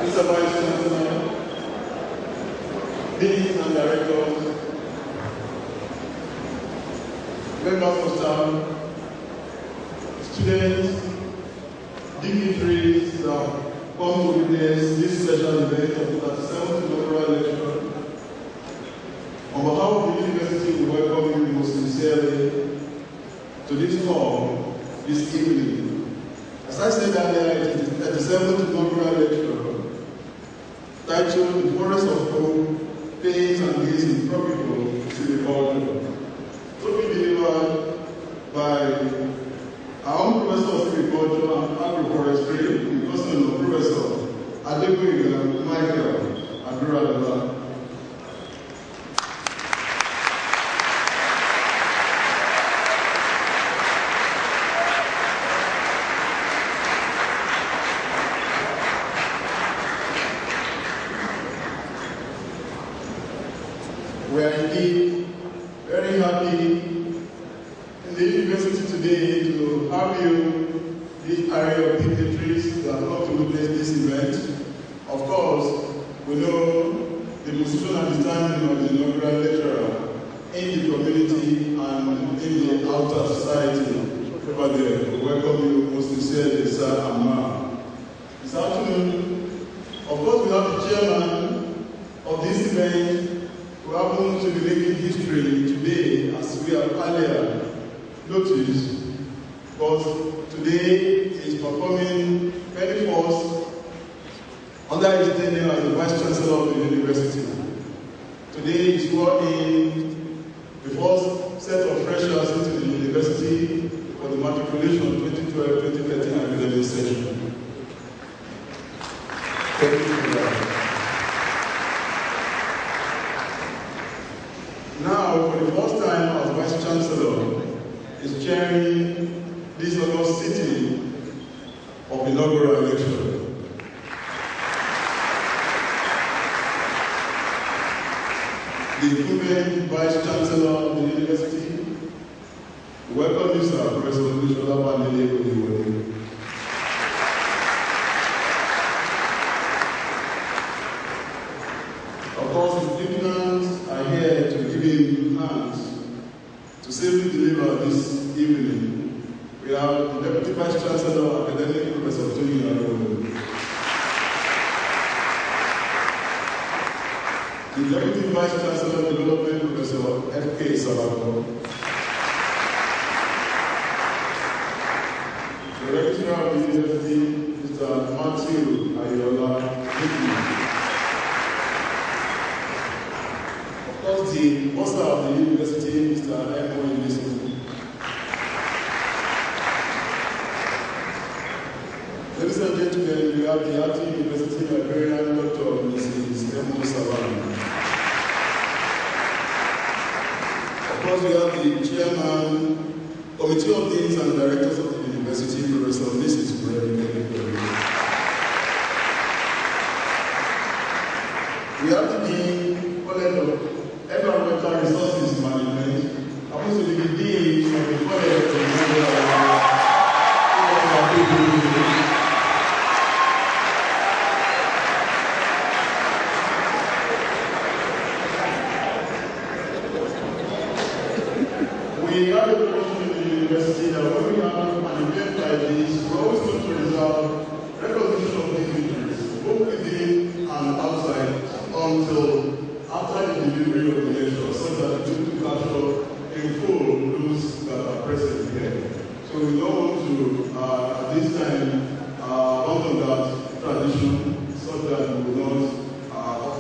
Mr. Vice Chancellor, Deans and Directors, members of staff, students, dignitaries that come to witness this special event of the 37th inaugural lecture. On behalf of the university, we welcome you most sincerely to this hall this evening. As I said earlier, it is the 37th inaugural lecture titled The Forest of Hope, Pains and Gains in Tropical Silviculture, to be delivered by our own Professor of Silviculture and Agroforestry, the person of Professor Adegboyega Michael Aduradola. We are indeed very happy in the university today to have you, this array of dignitaries that have come to witness this event. Of course, we know the position and the standing of the inaugural lecturer in the community and in the outer society over there. We welcome you most sincerely, sir and ma'am. This afternoon, of course, we have the chairman of this event, who happen to be making history today, as we have earlier noticed, but today is performing very first under his tenure as the Vice Chancellor of the university. Today is sworn the first set of freshers into the university for the matriculation 2012-2013 academic session. Thank you for that. Now, for the first time as Vice Chancellor, is chairing this august sitting of inaugural lecture. The incumbent Vice Chancellor of the university, welcome you, sir, Professor Micheal. Of course, the dignitaries are here to give him hands to safely deliver this evening. We have the Deputy Vice Chancellor, Academic Professor Inaugural. The Deputy Vice Chancellor of Development, Professor F.K. Sabako. The Registrar of the University, Mr. Micheal Ayola. Of course, the Master of the University, Mr. M.O. Ladies and gentlemen, we have the Acting University Librarian, Dr. Mrs. M.O. Savannah. Of course, we have the Chairman, Committee of Deans and Directors of the University, Professor Mrs. We have the Dean, College of Environmental Resources Management, supposed to be the Dean of the College of We have a tradition in the university that when we have an event like this, we always want to reserve recognition of dignitaries, both within and outside, until after the delivery of the lecture, so that we can capture in full those that are present here. So we don't want to, at this time, abandon that tradition, so that we will not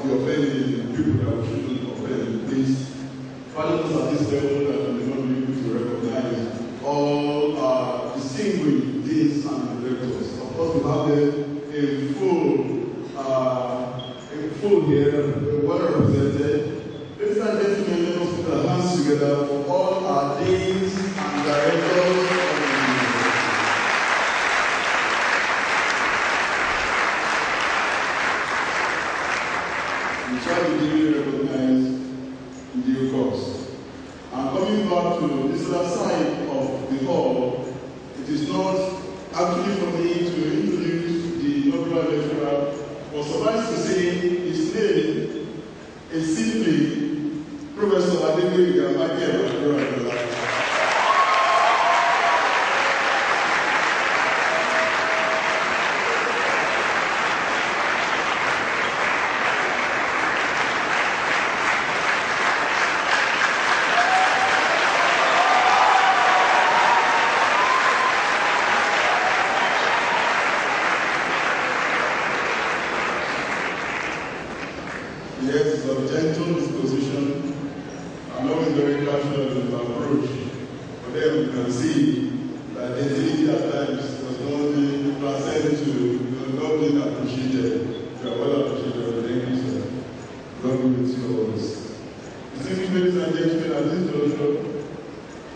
be offending people that we shouldn't offend. Please, follow us at this level that we will not be able to recognize all distinguished deans and directors. Of course, we have them in full here, well represented. Ladies and gentlemen, let us put our hands together for all our deans and directors of the university. We shall be duly recognized in due course. And coming back to this other side of the hall, it is not actually for me to introduce the inaugural lecturer but suffice to say, his name is simply Professor Adegboyega Michael Aduradola. Yes, of gentle disposition, and always very casual in his approach. But then you can see that the gentility at times does not transcend to not being appreciated. You are well appreciated. Thank you, sir. God be with you always. Distinguished ladies and gentlemen, at this juncture,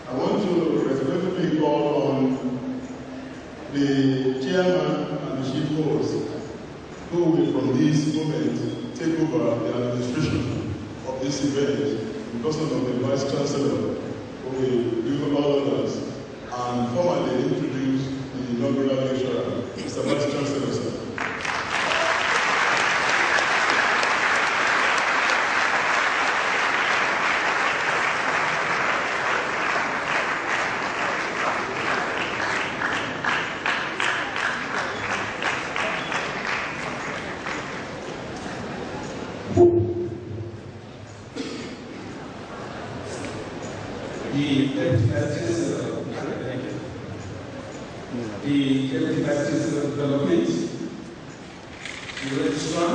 I want to respectfully call on the chairman and the chief host, who will from this moment take over the administration of this event in person of the Vice Chancellor, who will do all others and formally introduce the inaugural lecturer, Mr. Vice Chancellor, sir. The Deputy Vice Chancellor of Development, the Registrar,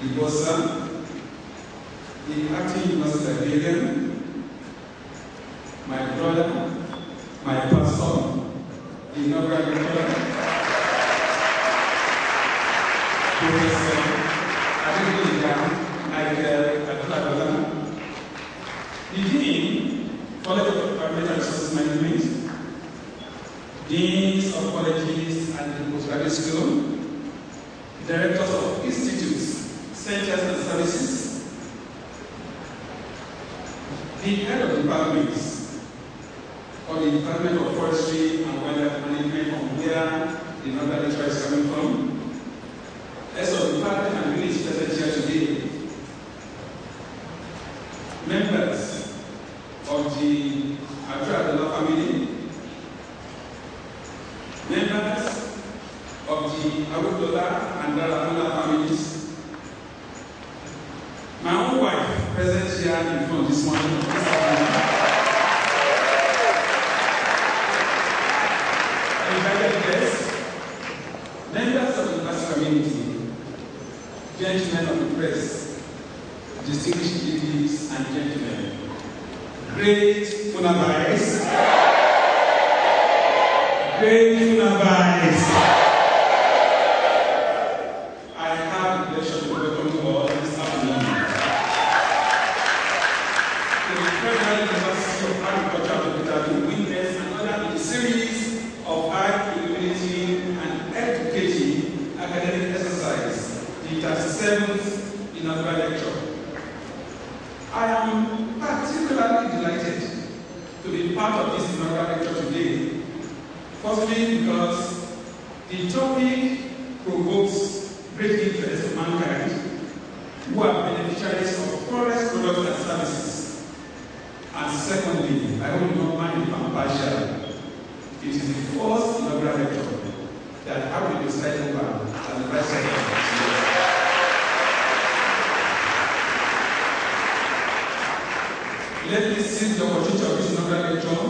the Bossa, the Acting University Librarian, my brother, my pastor, the inaugural lecturer, Professor Adegboyega Michael Aduradola, the Dean, College of Environmental Resources Management, Deans of Colleges and Postgraduate School, Directors of Institutes, Centers and Services, the Head of Departments, or the Department of Forestry and Wildlife Management, from where the inaugural lecturer is coming from, as of the Department and Village present here today, members of the Aduradola family, members of the Abeokuta and Aduradola families, my own wife present here in front this morning, invited guests, members of the class community, gentlemen of the press, distinguished ladies and gentlemen, great Funabais, great Funabais. I have the pleasure to welcome you all this afternoon to the Federal University of Agriculture Abeokuta to witness another series of high humility and educative academic exercise, the 37th inaugural lecture. I am particularly delighted to be part of this inaugural lecture today. Firstly, because the topic provokes great interest of mankind who are beneficiaries of forest products and services. And secondly, I will not mind if I'm partial. It is the first inaugural lecture that I will preside over as the Vice Chancellor. Let me seize the opportunity of this inaugural lecture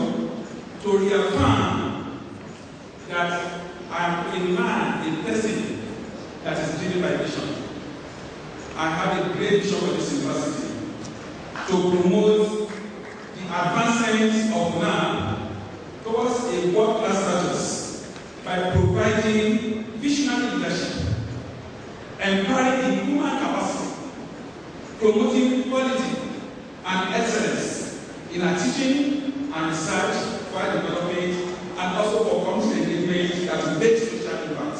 to reaffirm that I am a man, a person that is driven by vision. I have a great vision for this university to promote the advancement of man towards a world-class status by providing visionary leadership, empowering the human capacity, promoting quality and excellence in our teaching and research for development, and also for community engagement that will make social impact.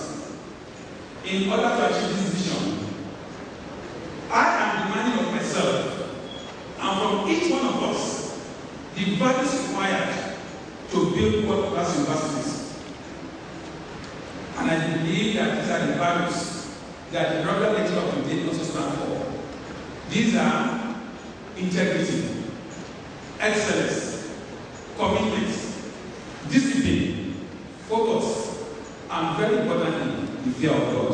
In order to achieve this vision, I am demanding of myself and from each one of us the values required to build world-class universities. And I believe that these are the values that the inaugural lecture of today also stands for. These are integrity, excellence, commitment, discipline, focus, and very importantly, the fear of God.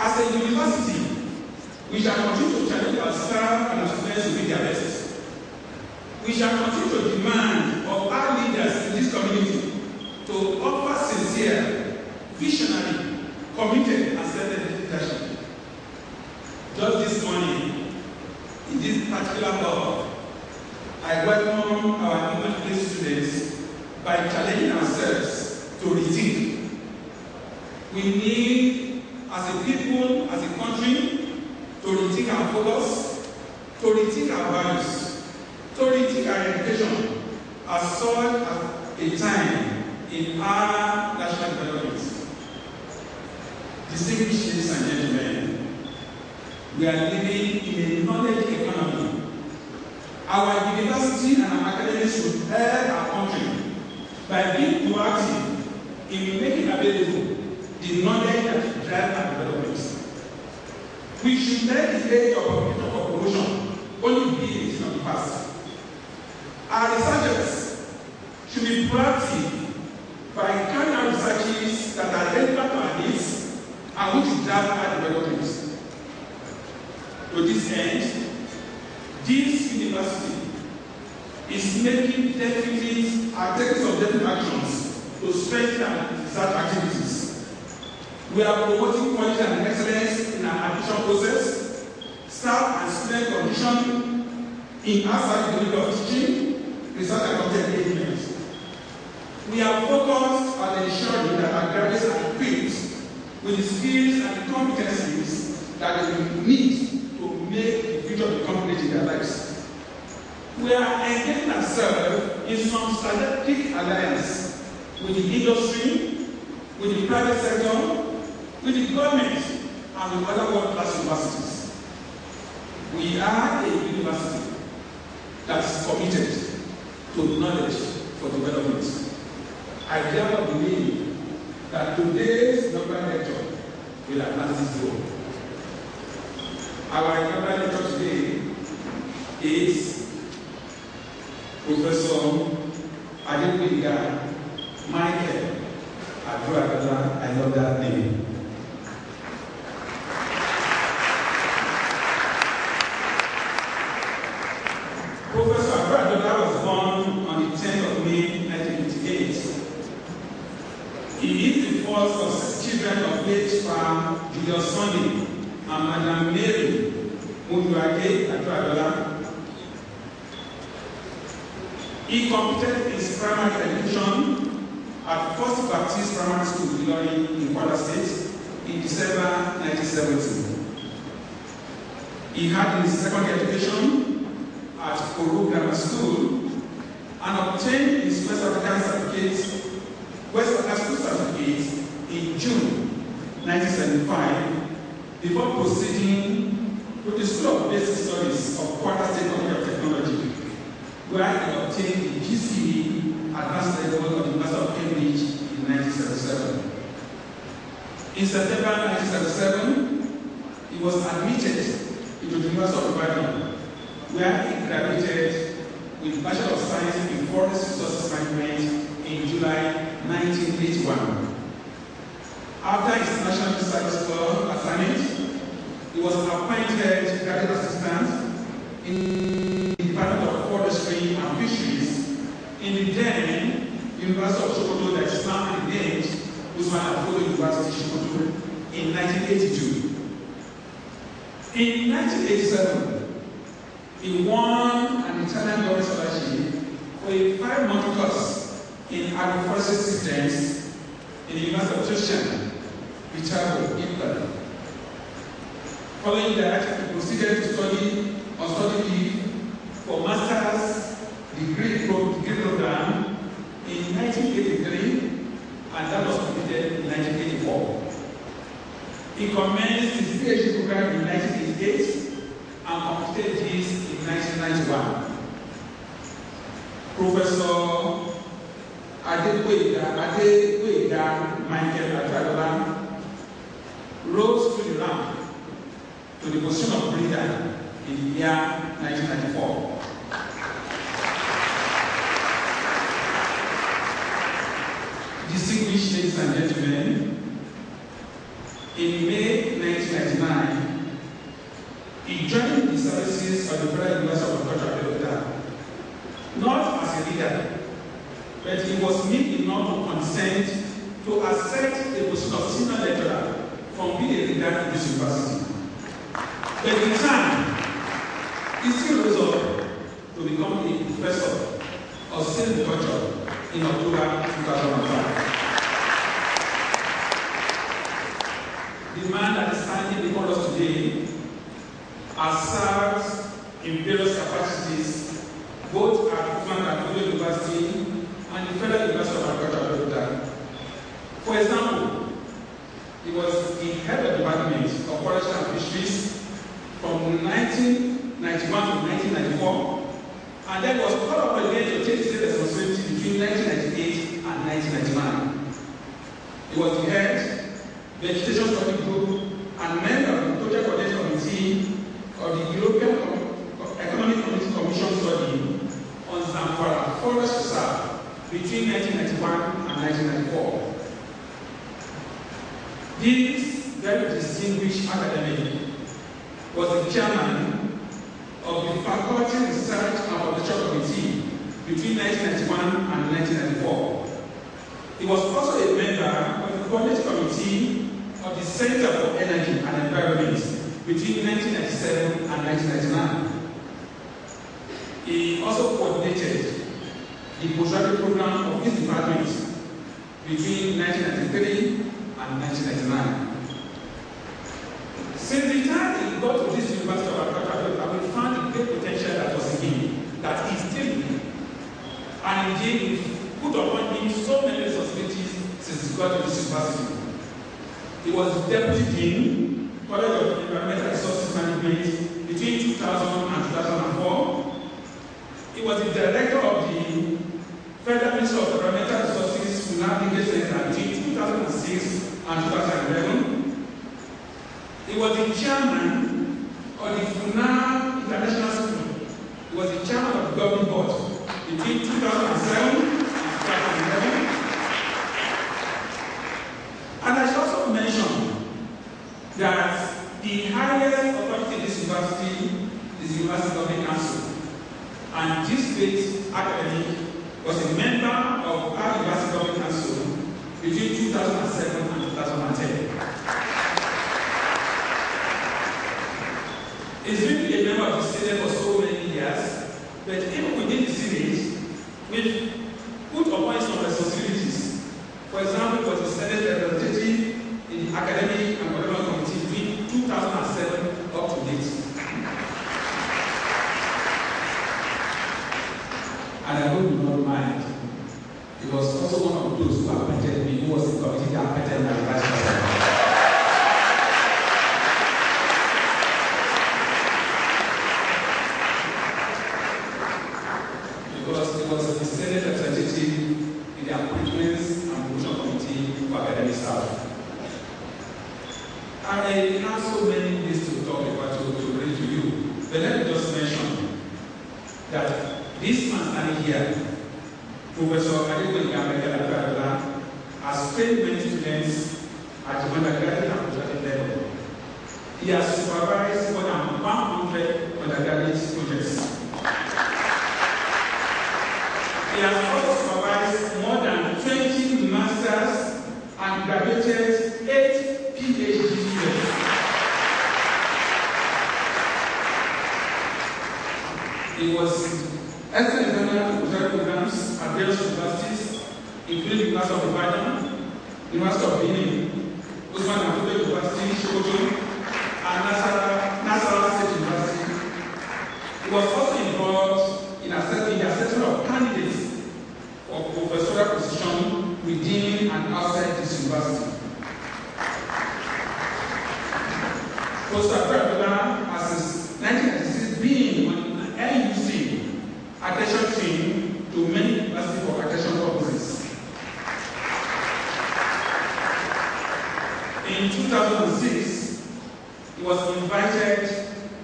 As a university, we shall continue to challenge ourselves and our students to be their best. We shall continue to demand of our leaders in this community to offer sincere, visionary, committed, and certain leadership. Just this morning, in this particular hall, I welcome our university students by challenging ourselves to rethink. We need, as a people, as a country, to rethink our focus, to rethink our values, to rethink our education as such as a time in our national development. Distinguished ladies and gentlemen, we are living in a knowledge economy. Our university and our academics should help our country by being proactive in making available the knowledge that drives our development. We should let the age of competition for promotion only be a thing of the past. Our researchers should be proactive by carrying out researches that are relevant to our needs and which drive our development. To this end, this university is making definite actions to strengthen our research activities. We are promoting quality and excellence in our admission process, staff and student condition in our delivery of teaching, research and content engagement. We are focused on ensuring that our graduates are equipped with the skills and the competencies that they will need to make the future of the company in their lives. We are engaging ourselves in some strategic alliance with the industry, with the private sector, with the government, and with other world-class universities. We are a university that is committed to knowledge for development. I therefore believe that today's inaugural lecture will advance this goal. Our inaugural lecture today is Professor Adegboyega Michael Aduradola. I love that name. Professor Aduradola was born on the 10th of May 1958. He is the first of 6 children of late Farm Julius Sunday and Madam Mary Aduradola. He completed his primary education at First Baptist Primary School, Ilorin, in Kwara State, in December 1970. He had his secondary education at Koro Grammar School and obtained his West African School certificate in June 1975 before proceeding to the School of Basic Studies of Kwara State College of Technology, where he obtained the GCE Advanced Level of the University of Cambridge in 1977. In September 1977, he was admitted into the University of Ibadan, where he graduated with Bachelor of Science in Forest Resources Management in July 1981. After his National Service Corps assignment, he was appointed graduate assistant in the Department of Forestry and Fisheries in the then University of Sokoto, that is now renamed Usman Afodo University, Sokoto, in 1982. In 1987, he won an Italian government scholarship for a 5-month course in agroforestry systems in the University of Tuscany, Micheal, Italy. Following that, he proceeded to study on study leave for master's degree program in 1983, and that was completed in 1984. He commenced his PhD program in 1988 and completed this in 1991. Professor Adegboyega Michael Aduradola rose to the rank to the position of leader in the year 1994. Distinguished ladies and gentlemen, in May 1999, he joined the services of the Federal University of Agriculture, Abeokuta, not as a leader, but he was meek enough to consent to accept the position of senior lecturer from being a leader in this university. But in time, he still rose up to become a professor of silviculture in October 2005. The man that is standing before us today has served in various capacities, both at Tropical University and the Federal University of Agriculture. For example, he was the head of the Department of Forestry and Fisheries from 1991 to 1994, and then was called up again to take state responsibility between 1998 and 1999. He was the head Vegetation Study Group and member of the Project Coordination Committee of the European Economic Commission study on Zamfara Forest Reserve between 1991 and 1994. This very distinguished academic was the chairman of the Faculty Research and Publication Committee between 1991 and 1994. He was also a member of the Coordinating Committee of the Center for Energy and Environment between 1997 and 1999. He also coordinated the postgraduate program of his department between 1993 and 1999. Since the time he got to this University of Agriculture, we found the great potential that was in him, that he still in. And indeed, we put upon him so many responsibilities since he got to this university. He was the Deputy Dean, College of Environmental Resources Management between 2000 and 2004. He was the Director of the Federal Ministry of Environmental Resources Funab Center between 2006 and 2011. He was the Chairman of the Funab International School. He was the Chairman of the Governing Board between 2007 and 2011. And I should also mention that the highest authority in this university is the University Governing Council. And this great academic was a member of our University Governing Council between 2007 and 2010. He's been a member of the Senate for so many years, but even within the Senate, we've put upon some responsibilities. For example, he was the Senate representative in the Academic and Government Committee between 2007 up to date. And I hope you don't mind. He was also one of those who appointed me, who was the committee that appointed my vice president. Because he was the Senate representative in the Appointments and Promotion Committee for Academic Staff. I have so many things to talk about to bring to you, but let me just mention that this man standing here, Professor Adegboyega Michael Aduradola, has trained many students at the undergraduate and postgraduate level. He has supervised more than 100 undergraduate projects. He has also supervised more than 20 masters and graduated 8 PhD students. He was excellent examiner of postgraduate programs at various universities, including the University of Ibadan, University of Benin, Usman Abuja University, Sokoto, and Nasarawa State University. He was also involved in the assessment of candidates for professorial position within and outside this university. Professor Aduradola has since 1996 been on the NUC accreditation team to many universities for accreditation purposes. In 2006, he was invited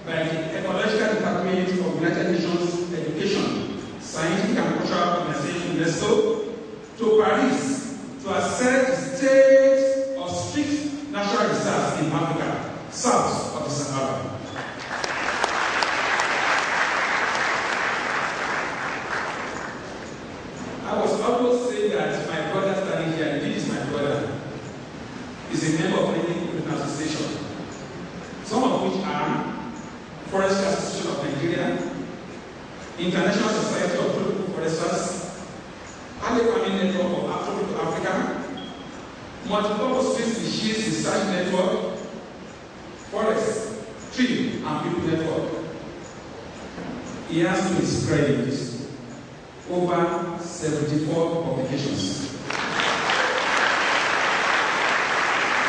by the Ecological Department of United Nations Education, Scientific and Cultural Organization UNESCO to Paris to assess the state of strict natural reserves in Africa, south of the Sahara. I was always saying that my brother standing here, and this is my brother, is a member of many African associations, some of which are Forestry Association of Nigeria, International Society of Tropical Foresters, Adegboyega Network of Tropical Africa, Multiple Species Research Network, Forest, Tree, and People Network. He has to his credit over 74 publications.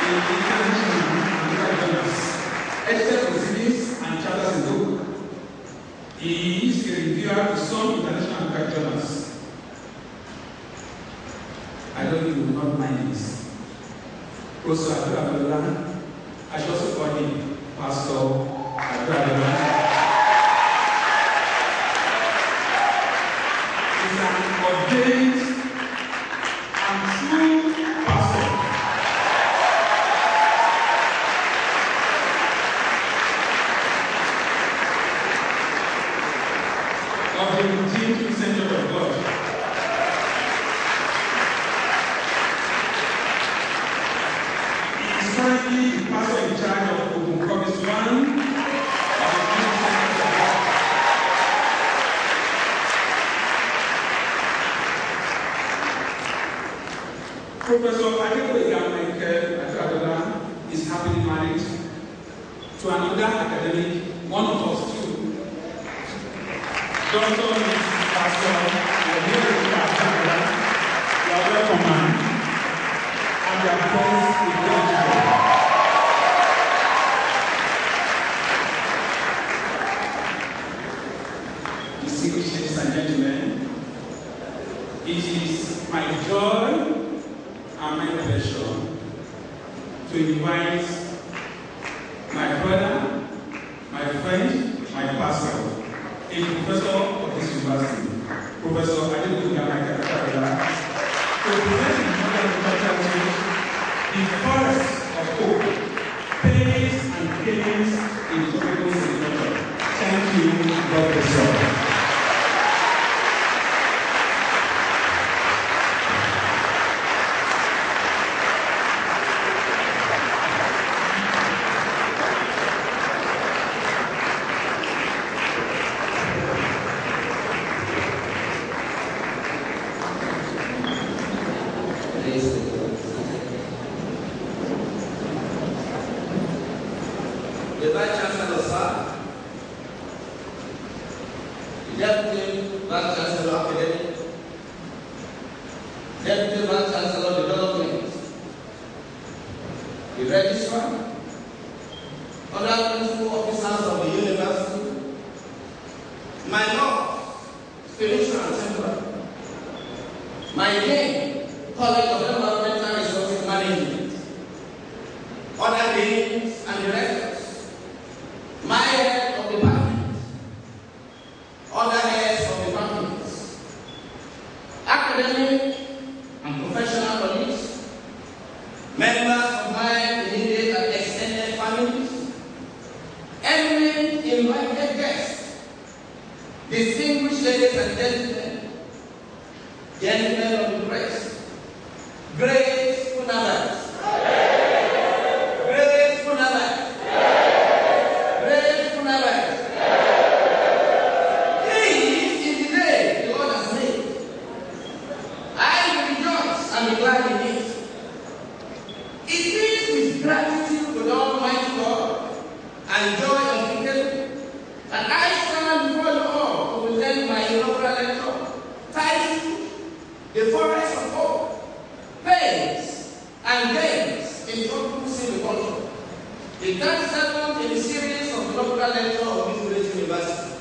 In international and journals, edited proceedings and chapters in book. He is a reviewer to some international and journals. I know you will not mind this. Professor Aduradola, I should also call him Pastor Aduradola. He's an ordained and true pastor. Of the redeemed Christian Church of God. He is currently the pastor in charge of Abeokuta of the Christian Church of God. Professor Adegboyega Michael Aduradola is happily married to another academic, one of us too, Dr. Mrs. Pastor Abeokuta. You are welcome, man. And your friends will go together. Distinguished ladies and gentlemen, it is my joy and my pleasure to invite my brother, my friend, my pastor, a professor of this university, Professor Adegboyega Michael Aduradola, to present in Agriculture the forest of hope, pains and gains in tropical silviculture. Thank you, God bless you. The Vice Chancellor, sir, the Deputy Vice Chancellor Academic, Deputy Vice Chancellor Development, the Registrar, other principal officers of the University, my Lord, spiritual and temporal, my Dean, College of Environmental Resources Management, other deans and directors, my head of department, other heads of departments, academic and professional colleagues, members of my immediate and extended families, eminent invited guests, distinguished ladies and gentlemen of the press, great Funabas. Gratitude to the Almighty God and joy unspeakable, and I stand before you all to present my inaugural lecture titled The Forest of Hope, Pains and Gains in Tropical Silviculture, the 37th in the series of inaugural lecture of this great university.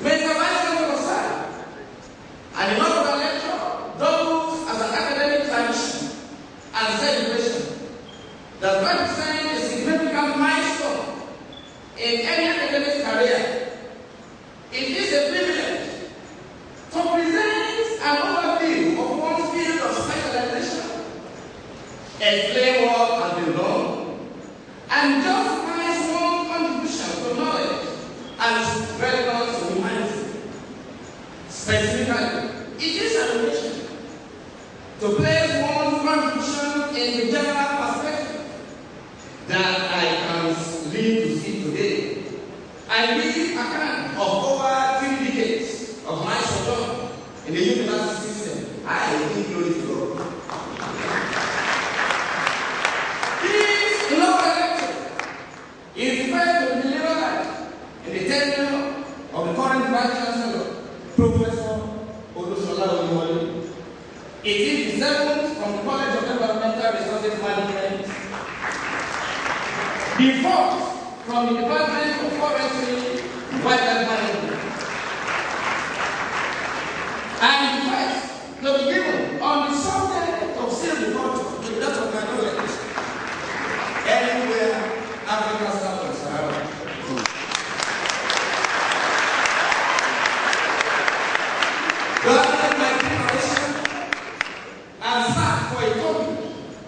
Mr. Vice Chancellor, sir, an inaugural lecture doubles as an academic tradition and celebration explain what has been done, and justifies one's contribution to knowledge and relevance to humanity. Specifically, it is an occasion to place one's contribution in the general perspective that I can live to see today. I give account of over 3 decades of my sojourn in the university system. I give glory to God. This inaugural lecture is referred to delivered in the tenure of the current Vice Chancellor, Professor Adegboyega. It is the 7th from the College of Environmental Resources Management, the 4th from the Department of Forestry and Wildlife Management, and the 1st to be given on the subject of silviculture to the best of my knowledge anywhere Africa south of Sahara. Granted my preparation and sat for a topic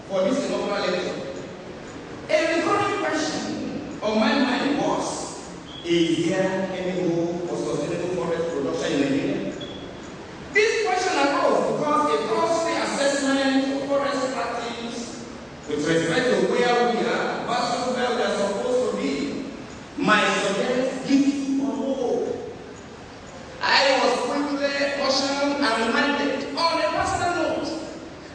for this inaugural lecture, a recurring question on my mind was, is there any hope for sustainable forest production in Nigeria? This question arose because a costly assessment of forest practice with respect to where we are versus where we are supposed to be might suggest little or no hope. I was quickly cautioned and reminded on a personal note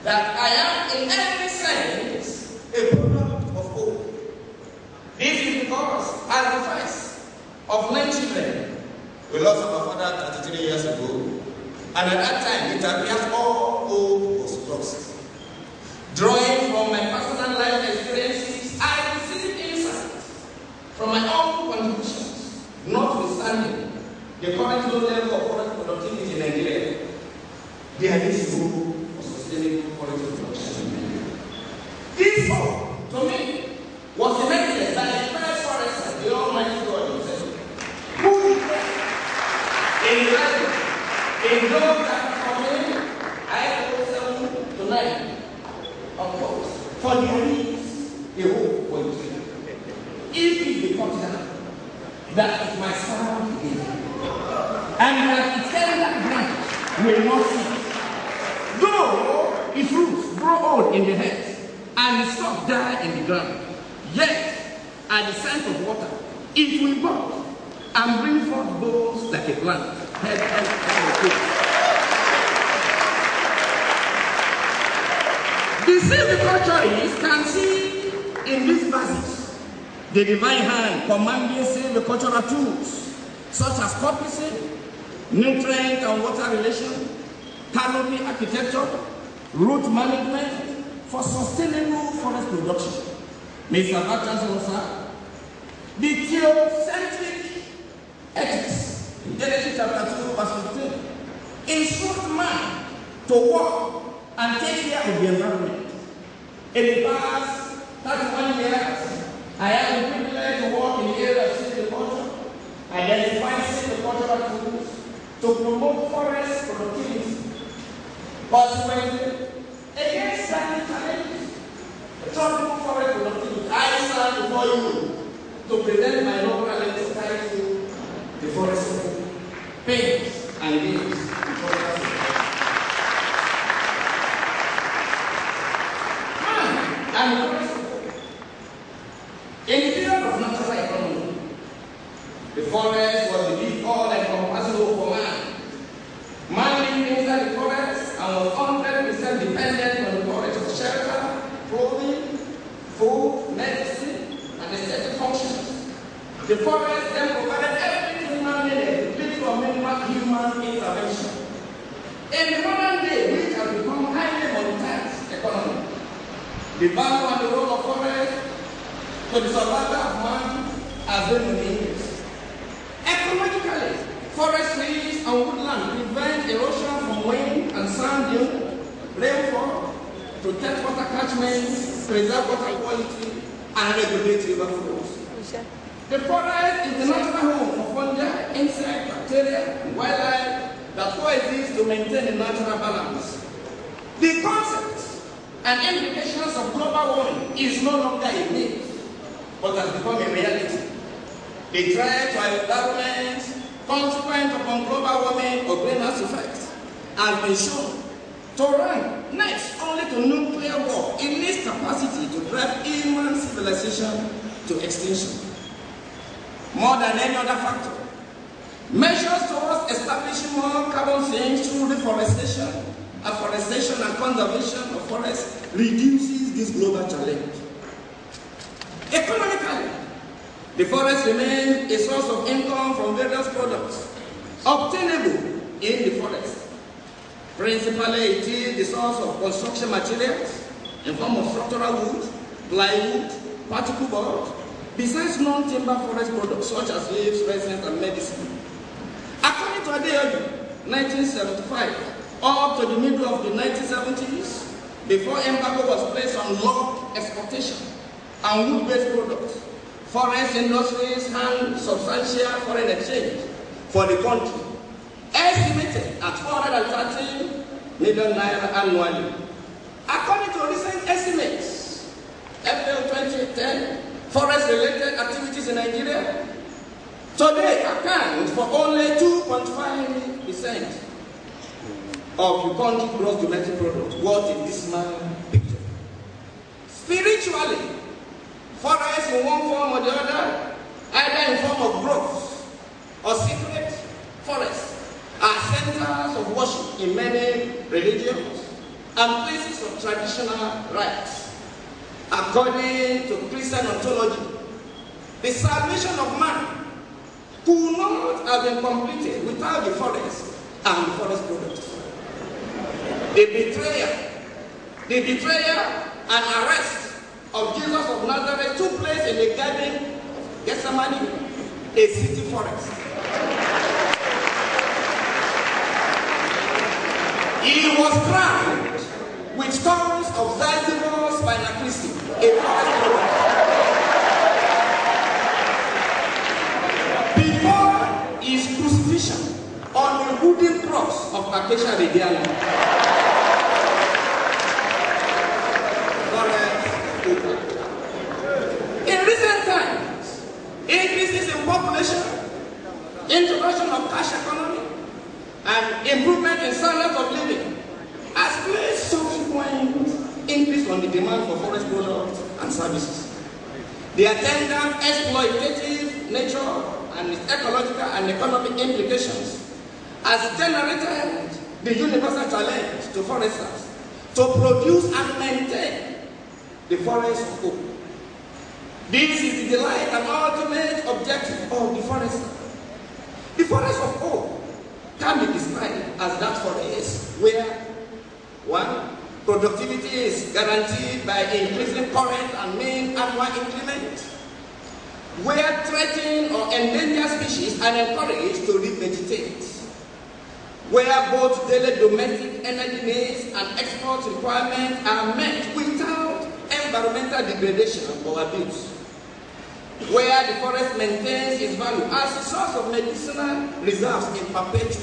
that I am in every sense a product of hope. This is because as the first of 9 children, we lost our father 33 years ago, and at that time it appears all hope was lost. Drawing from my personal life experiences, I received insights from my own contributions, notwithstanding the current low level of forest productivity in Nigeria. There is hope for sustainable forest production in Nigeria. This hope, to me, was cemented by the first forester, the Almighty God himself, who in the Bible, in Job chapter 14, ayah 7 to 9, of course, for there is a hope for you. If it becomes that it might stand again, and that its tender branch will not cease, though its roots grow old in the head, and its stalk die in the ground, yet at the scent of water it will bud and bring forth bones like a plant. The silviculturists can see in these verses the divine hand commanding silvicultural tools such as copicing, nutrient and water relation, canopy architecture, root management for sustainable forest production. Mr. Vice Chancellor, sir, the theocentric ethics in Genesis chapter 2, verse 15 instructs man to work and take care of the environment. In the past 31 years, I have the privilege to work in the area of silviculture, identifying silvicultural tools to promote forest productivity. Consequently, against that challenges, the tropical forest productivity, I stand before you to present my inaugural lecture titled The Forest Pains and Gains. And in the period of natural economy, the forest was the big all-encompassing hope for man. Man lived inside the forest and was 100% dependent on the forest for shelter, clothing, food, medicine, and aesthetic functions. The forest then provided everything man needed to live for minimal human intervention. In the modern day, which has become highly monetized economy, the value and the role of forest to the survival of man has been increased. Ecologically, forest trees and woodland prevent erosion from wind and sand dune, rainfall, protect water catchments, preserve water quality, and regulate river flows. The forest is the natural home of fungi, insects, bacteria, and wildlife that coexist to maintain a natural balance. The concept and implications of global warming is no longer a myth, but has become a reality. The threat to our environment consequent upon global warming or greenhouse effects has been shown to run next only to nuclear war in its capacity to drive human civilization to extinction. More than any other factor, measures towards establishing more carbon sinks through reforestation, afforestation and conservation of forests reduces this global challenge. Economically, the forest remains a source of income from various products obtainable in the forest. Principally, it is the source of construction materials in form of structural wood, plywood, particle board, besides non-timber forest products such as leaves, resins, and medicine. According to Adegboyega, 1975, up to the middle of the 1970s, before embargo was placed on log exportation and wood-based products, forest industries had substantial foreign exchange for the country, estimated at 430 million naira annually. According to recent estimates, April 2010, forest-related activities in Nigeria today account for only 2.5% of the country's gross domestic product. What is this man picture? Spiritually, forests in one form or the other, either in form of groves or secret forests, are centers of worship in many religions and places of traditional rites. According to Christian ontology, the salvation of man could not have been completed without the forest and the forest products. The betrayal and arrest of Jesus of Nazareth took place in the garden of Gethsemane, a city forest. He was crowned with thorns of Zizimos spina Christi, a forest product. Before his crucifixion on a wooden cross of Acacia radiana. In recent times, increases in population, introduction of cash economy, and improvement in standards of living has placed subsequent increase on the demand for forest products and services. The attendant exploitative nature and its ecological and economic implications has generated the universal challenge to foresters to produce and maintain the forest of hope. This is the delight and ultimate objective of the forester. The forest of hope can be described as that forest where, one, productivity is guaranteed by increasing current and mean annual increment, where threatened or endangered species are encouraged to revegetate, where both daily domestic energy needs and export requirements are met without environmental degradation or abuse, where the forest maintains its value as a source of medicinal reserves in perpetuity,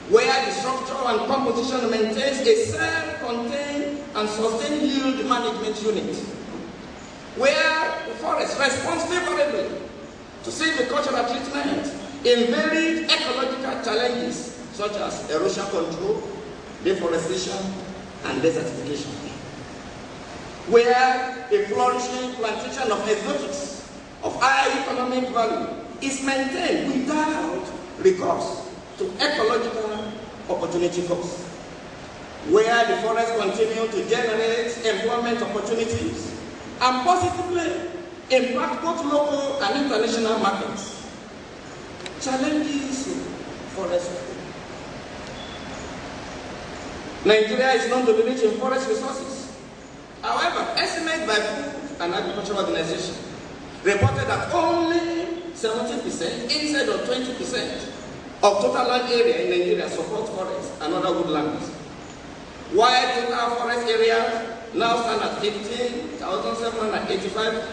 where the structure and composition maintains a self-contained and sustained yield management unit, where the forest responds favorably to silvicultural treatment in varied ecological challenges such as erosion control, deforestation, and desertification, where a flourishing plantation of exotics of high economic value is maintained without recourse to ecological opportunity costs, where the forests continue to generate employment opportunities and positively impact both local and international markets. Challenges in forest. Nigeria is known to be rich in forest resources. However, estimates by Food and Agricultural Organization reported that only 70%, instead of 20%, of total land area in Nigeria supports forests and other woodlands, while total forest area now stands at 15,785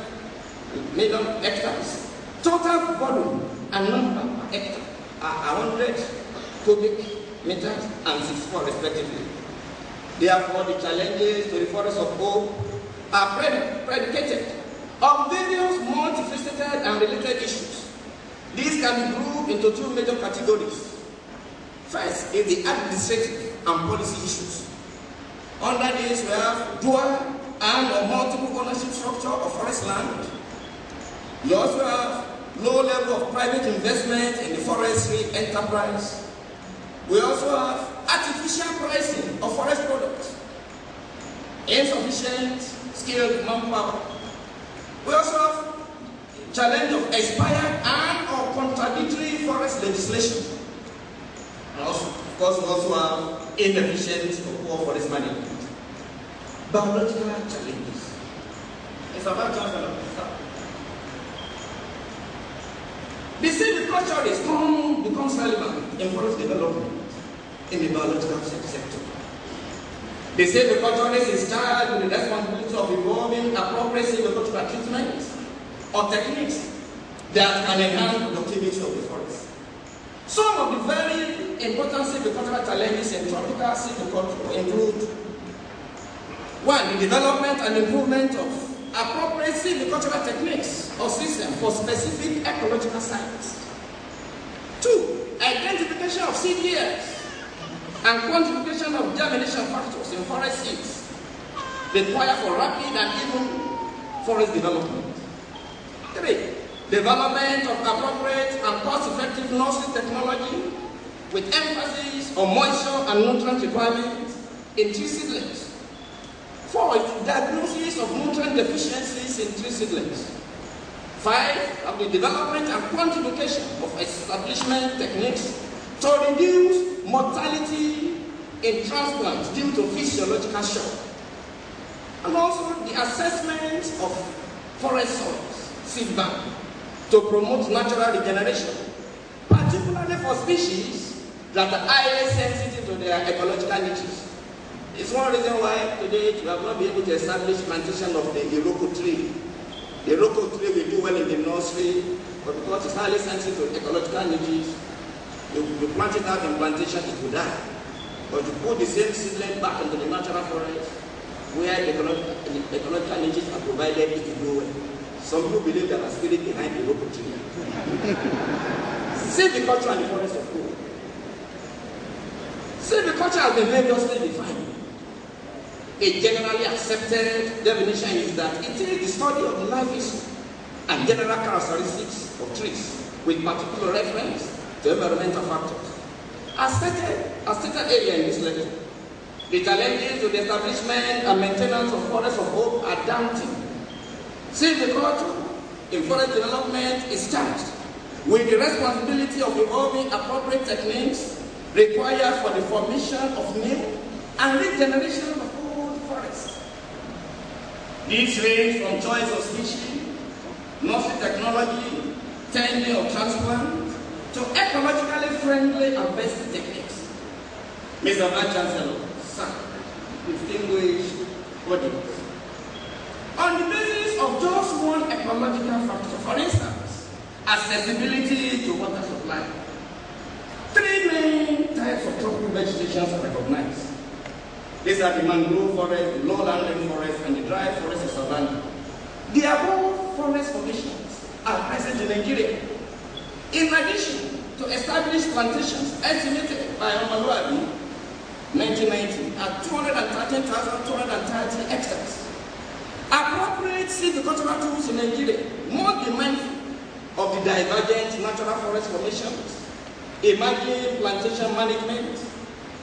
million hectares. Total volume and number per hectare are 100 cubic meters and 64 respectively. Therefore, the challenges to the Forest of Hope are predicated on various multifaceted and related issues. These can be grouped into two major categories. First is the administrative and policy issues. Under this, we have dual and or multiple ownership structure of forest land. We also have low level of private investment in the forestry enterprise. We also have artificial pricing of forest products, insufficient skilled manpower. We also have challenge of expired and or contradictory forest legislation. And also, of course, we also have inefficient or poor forest management. Biological challenges. It's about the silviculture becomes relevant in forest development in the biological sector. The silviculturist is charged with the responsibility of evolving appropriate silvicultural treatments or techniques that can enhance productivity of the forest. Some of the very important silvicultural challenges in tropical silviculture include: one, the development and improvement of appropriate silvicultural techniques or systems for specific ecological sites. Two, identification of seed years and quantification of germination factors in forest seeds required for rapid and even forest development. Three, development of appropriate and cost-effective nursery technology with emphasis on moisture and nutrient requirements in tree seedlings. Four, diagnosis of nutrient deficiencies in tree seedlings. Five, of the development and quantification of establishment techniques to reduce mortality in transplants due to physiological shock. And also the assessment of forest soils, seed bank, to promote natural regeneration, particularly for species that are highly sensitive to their ecological niches. It's one reason why today we have not been able to establish plantation of the Iroko tree. The Iroko tree will do well in the nursery, but because it's highly sensitive to ecological niches, you plant it out in plantation, it will die. But you put the same seedling back into the natural forest, where ecological niches are provided, it will go well. Some people believe there are spirit behind the Iroko tree. Silviculture and the Forest of Hope. Silviculture has been variously defined. A generally accepted definition is that it is the study of the life history and general characteristics of trees with particular reference to environmental factors. As stated earlier in this lecture, the challenges to the establishment and maintenance of forests of hope are daunting. Silviculture in forest development is charged with the responsibility of evolving appropriate techniques required for the formation of new and regeneration of old forests. These range from choice of species, nursery technology, tending of transplant, to ecologically friendly and best techniques. Mr. Vice Chancellor, sir, distinguished audience. On the basis of just one ecological factor, for instance, accessibility to water supply, three main types of tropical vegetation are recognized. These are the mangrove forest, the lowland rainforest, and the dry forest of savanna. The above forest formations are present in Nigeria. In addition to established plantations estimated by Omaluabi 1990 at 213,230 hectares, appropriate silvicultural tools in Nigeria must be mindful of the divergent natural forest formations, emerging plantation management,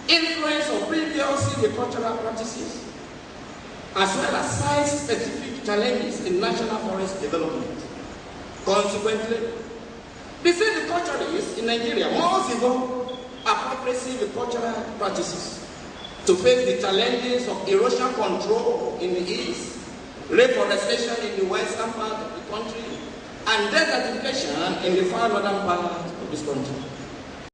influence of previous silvicultural practices, as well as site-specific challenges in national forest development. Consequently, the silviculturists in Nigeria must evolve appropriate silvicultural practices to face the challenges of erosion control in the east, reforestation in the western part of the country, and desertification in the far northern part of this country.